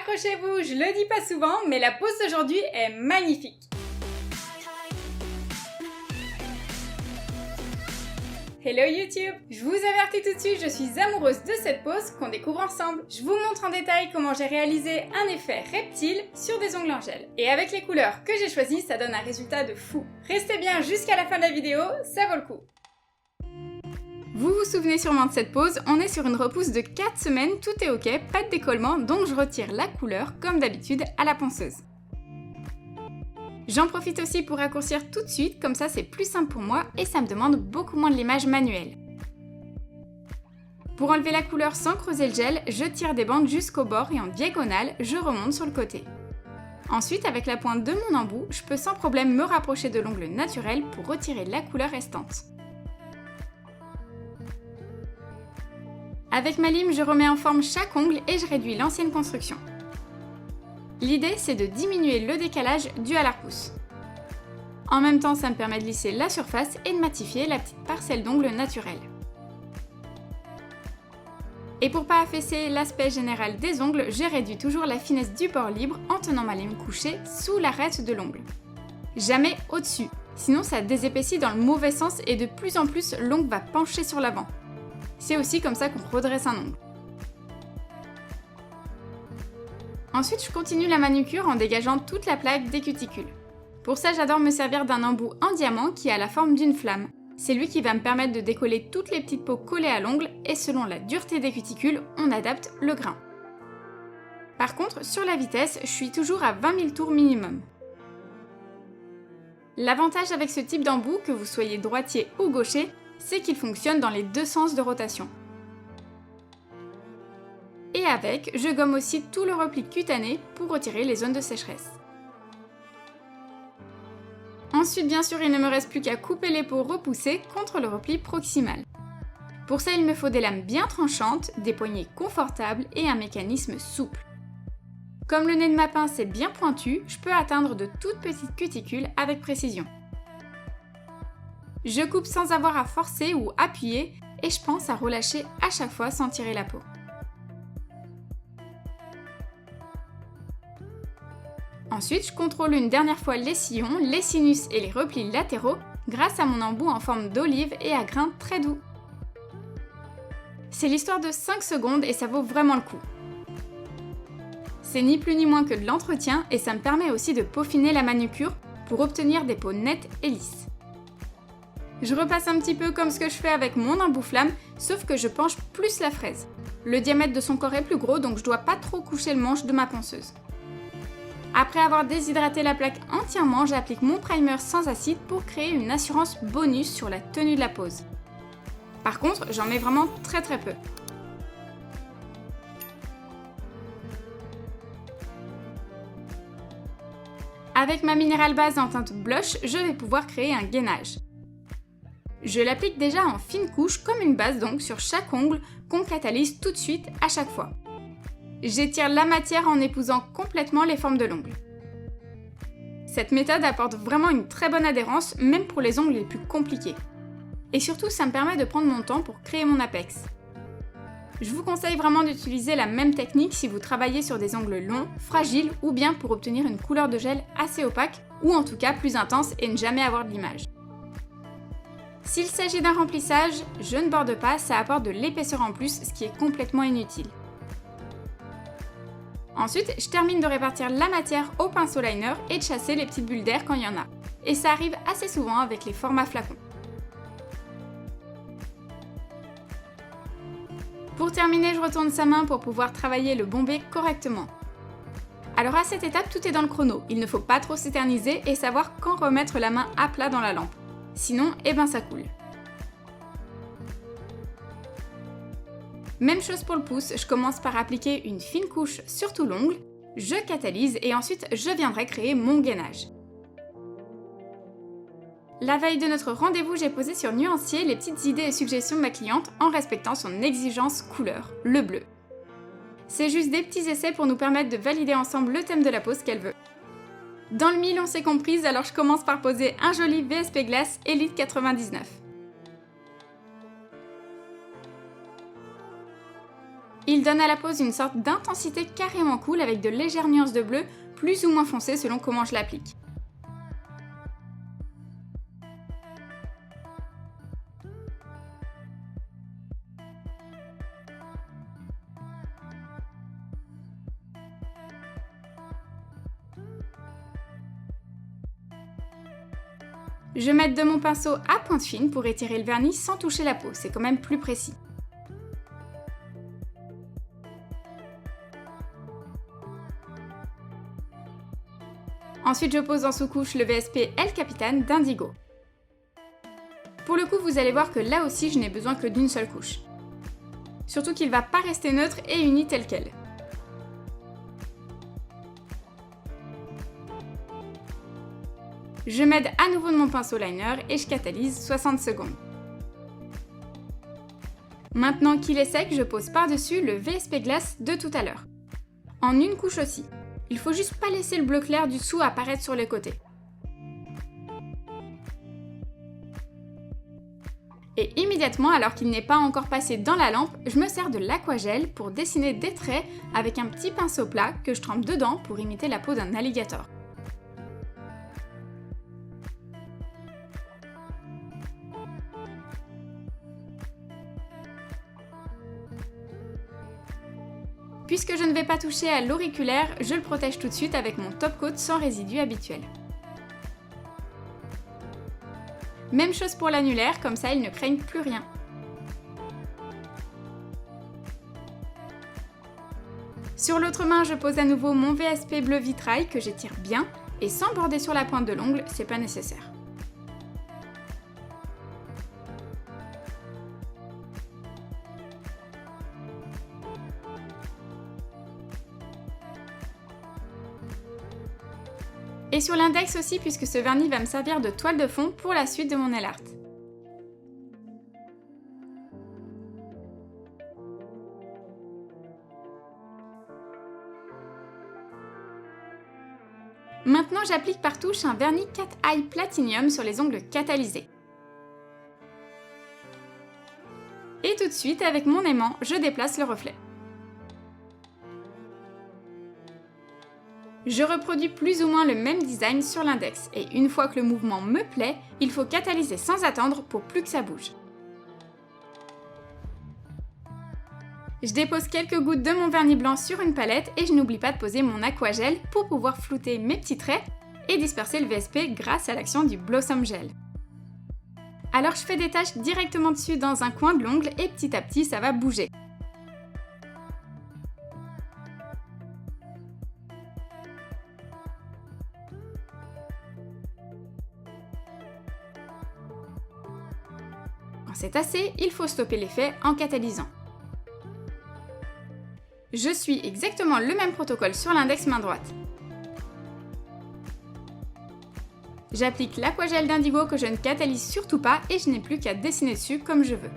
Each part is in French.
Accrochez-vous, je le dis pas souvent, mais la pose d'aujourd'hui est magnifique. Hello YouTube! Je vous avertis tout de suite, je suis amoureuse de cette pose qu'on découvre ensemble. Je vous montre en détail comment j'ai réalisé un effet reptile sur des ongles en gel. Et avec les couleurs que j'ai choisies, ça donne un résultat de fou. Restez bien jusqu'à la fin de la vidéo, ça vaut le coup. Vous vous souvenez sûrement de cette pose, on est sur une repousse de 4 semaines, tout est ok, pas de décollement, donc je retire la couleur, comme d'habitude, à la ponceuse. J'en profite aussi pour raccourcir tout de suite, comme ça c'est plus simple pour moi et ça me demande beaucoup moins de limage manuelle. Pour enlever la couleur sans creuser le gel, je tire des bandes jusqu'au bord et en diagonale, je remonte sur le côté. Ensuite, avec la pointe de mon embout, je peux sans problème me rapprocher de l'ongle naturel pour retirer la couleur restante. Avec ma lime, je remets en forme chaque ongle et je réduis l'ancienne construction. L'idée, c'est de diminuer le décalage dû à la repousse. En même temps, ça me permet de lisser la surface et de matifier la petite parcelle d'ongle naturelle. Et pour pas affaisser l'aspect général des ongles, j'ai réduit toujours la finesse du bord libre en tenant ma lime couchée sous l'arête de l'ongle. Jamais au-dessus, sinon ça désépaissit dans le mauvais sens et de plus en plus l'ongle va pencher sur l'avant. C'est aussi comme ça qu'on redresse un ongle. Ensuite, je continue la manucure en dégageant toute la plaque des cuticules. Pour ça, j'adore me servir d'un embout en diamant qui a la forme d'une flamme. C'est lui qui va me permettre de décoller toutes les petites peaux collées à l'ongle et selon la dureté des cuticules, on adapte le grain. Par contre, sur la vitesse, je suis toujours à 20 000 tours minimum. L'avantage avec ce type d'embout, que vous soyez droitier ou gaucher, c'est qu'il fonctionne dans les deux sens de rotation. Et avec, je gomme aussi tout le repli cutané pour retirer les zones de sécheresse. Ensuite, bien sûr, il ne me reste plus qu'à couper les peaux repoussées contre le repli proximal. Pour ça, il me faut des lames bien tranchantes, des poignées confortables et un mécanisme souple. Comme le nez de ma pince est bien pointu, je peux atteindre de toutes petites cuticules avec précision. Je coupe sans avoir à forcer ou appuyer et je pense à relâcher à chaque fois sans tirer la peau. Ensuite, je contrôle une dernière fois les sillons, les sinus et les replis latéraux grâce à mon embout en forme d'olive et à grain très doux. C'est l'histoire de 5 secondes et ça vaut vraiment le coup. C'est ni plus ni moins que de l'entretien et ça me permet aussi de peaufiner la manucure pour obtenir des peaux nettes et lisses. Je repasse un petit peu comme ce que je fais avec mon embout flamme, sauf que je penche plus la fraise. Le diamètre de son corps est plus gros, donc je dois pas trop coucher le manche de ma ponceuse. Après avoir déshydraté la plaque entièrement, j'applique mon primer sans acide pour créer une assurance bonus sur la tenue de la pose. Par contre, j'en mets vraiment très peu. Avec ma minérale base en teinte blush, je vais pouvoir créer un gainage. Je l'applique déjà en fine couche comme une base donc sur chaque ongle qu'on catalyse tout de suite à chaque fois. J'étire la matière en épousant complètement les formes de l'ongle. Cette méthode apporte vraiment une très bonne adhérence même pour les ongles les plus compliqués. Et surtout ça me permet de prendre mon temps pour créer mon apex. Je vous conseille vraiment d'utiliser la même technique si vous travaillez sur des ongles longs, fragiles ou bien pour obtenir une couleur de gel assez opaque ou en tout cas plus intense et ne jamais avoir de limage. S'il s'agit d'un remplissage, je ne borde pas, ça apporte de l'épaisseur en plus, ce qui est complètement inutile. Ensuite, je termine de répartir la matière au pinceau liner et de chasser les petites bulles d'air quand il y en a. Et ça arrive assez souvent avec les formats flacons. Pour terminer, je retourne sa main pour pouvoir travailler le bombé correctement. Alors à cette étape, tout est dans le chrono. Il ne faut pas trop s'éterniser et savoir quand remettre la main à plat dans la lampe. Sinon, ça coule. Même chose pour le pouce, je commence par appliquer une fine couche sur tout l'ongle, je catalyse et ensuite je viendrai créer mon gainage. La veille de notre rendez-vous, j'ai posé sur Nuancier les petites idées et suggestions de ma cliente en respectant son exigence couleur, le bleu. C'est juste des petits essais pour nous permettre de valider ensemble le thème de la pose qu'elle veut. Dans le mille, on s'est comprise, alors je commence par poser un joli VSP Glace Elite 99. Il donne à la pose une sorte d'intensité carrément cool avec de légères nuances de bleu, plus ou moins foncées selon comment je l'applique. Je mets de mon pinceau à pointe fine pour étirer le vernis sans toucher la peau, c'est quand même plus précis. Ensuite, je pose en sous-couche le VSP El Capitan d'Indigo. Pour le coup, vous allez voir que là aussi, je n'ai besoin que d'une seule couche. Surtout qu'il ne va pas rester neutre et uni tel quel. Je m'aide à nouveau de mon pinceau liner et je catalyse 60 secondes. Maintenant qu'il est sec, je pose par-dessus le VSP Glace de tout à l'heure. En une couche aussi. Il faut juste pas laisser le bleu clair du dessous apparaître sur les côtés. Et immédiatement, alors qu'il n'est pas encore passé dans la lampe, je me sers de l'aquagel pour dessiner des traits avec un petit pinceau plat que je trempe dedans pour imiter la peau d'un alligator. Puisque je ne vais pas toucher à l'auriculaire, je le protège tout de suite avec mon top coat sans résidu habituel. Même chose pour l'annulaire, comme ça ils ne craignent plus rien. Sur l'autre main, je pose à nouveau mon VSP bleu vitrail que j'étire bien et sans border sur la pointe de l'ongle, c'est pas nécessaire. Et sur l'index aussi, puisque ce vernis va me servir de toile de fond pour la suite de mon nail art. Maintenant, j'applique par touche un vernis Cat Eye Platinum sur les ongles catalysés. Et tout de suite, avec mon aimant, je déplace le reflet. Je reproduis plus ou moins le même design sur l'index et une fois que le mouvement me plaît, il faut catalyser sans attendre pour plus que ça bouge. Je dépose quelques gouttes de mon vernis blanc sur une palette et je n'oublie pas de poser mon aquagel pour pouvoir flouter mes petits traits et disperser le VSP grâce à l'action du Blossom Gel. Alors je fais des taches directement dessus dans un coin de l'ongle et petit à petit ça va bouger. Quand c'est assez, il faut stopper l'effet en catalysant. Je suis exactement le même protocole sur l'index main droite. J'applique l'aquagel d'Indigo que je ne catalyse surtout pas et je n'ai plus qu'à dessiner dessus comme je veux.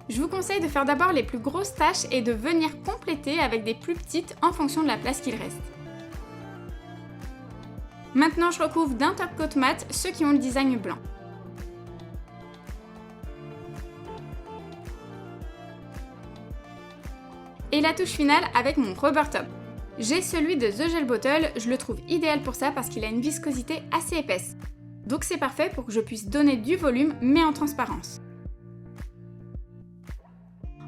Je vous conseille de faire d'abord les plus grosses taches et de venir compléter avec des plus petites en fonction de la place qu'il reste. Maintenant, je recouvre d'un top coat mat ceux qui ont le design blanc. Et la touche finale avec mon rubber top. J'ai celui de The Gel Bottle, je le trouve idéal pour ça parce qu'il a une viscosité assez épaisse. Donc c'est parfait pour que je puisse donner du volume mais en transparence.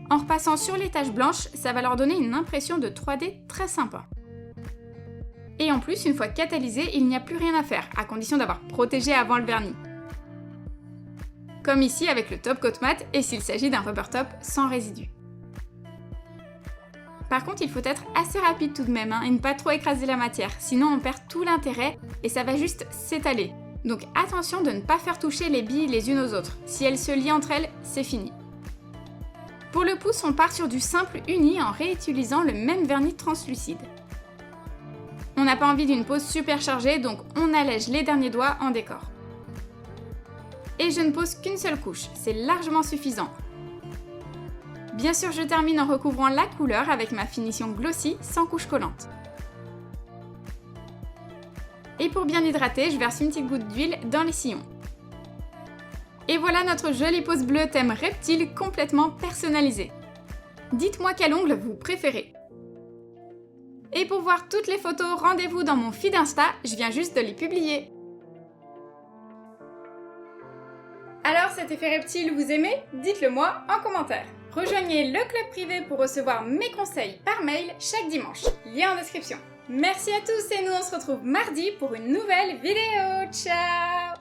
En repassant sur les taches blanches, ça va leur donner une impression de 3D très sympa. Et en plus, une fois catalysé, il n'y a plus rien à faire, à condition d'avoir protégé avant le vernis. Comme ici avec le top coat mat et s'il s'agit d'un rubber top sans résidu. Par contre, il faut être assez rapide tout de même et ne pas trop écraser la matière, sinon on perd tout l'intérêt et ça va juste s'étaler. Donc attention de ne pas faire toucher les billes les unes aux autres. Si elles se lient entre elles, c'est fini. Pour le pouce, on part sur du simple uni en réutilisant le même vernis translucide. On n'a pas envie d'une pose super chargée, donc on allège les derniers doigts en décor. Et je ne pose qu'une seule couche, c'est largement suffisant. Bien sûr, je termine en recouvrant la couleur avec ma finition glossy sans couche collante. Et pour bien hydrater, je verse une petite goutte d'huile dans les sillons. Et voilà notre jolie pose bleue thème reptile complètement personnalisée. Dites-moi quel ongle vous préférez. Et pour voir toutes les photos, rendez-vous dans mon feed Insta, je viens juste de les publier. Alors cet effet reptile, vous aimez? Dites-le moi en commentaire. Rejoignez le club privé pour recevoir mes conseils par mail chaque dimanche. Lien en description. Merci à tous et nous on se retrouve mardi pour une nouvelle vidéo. Ciao!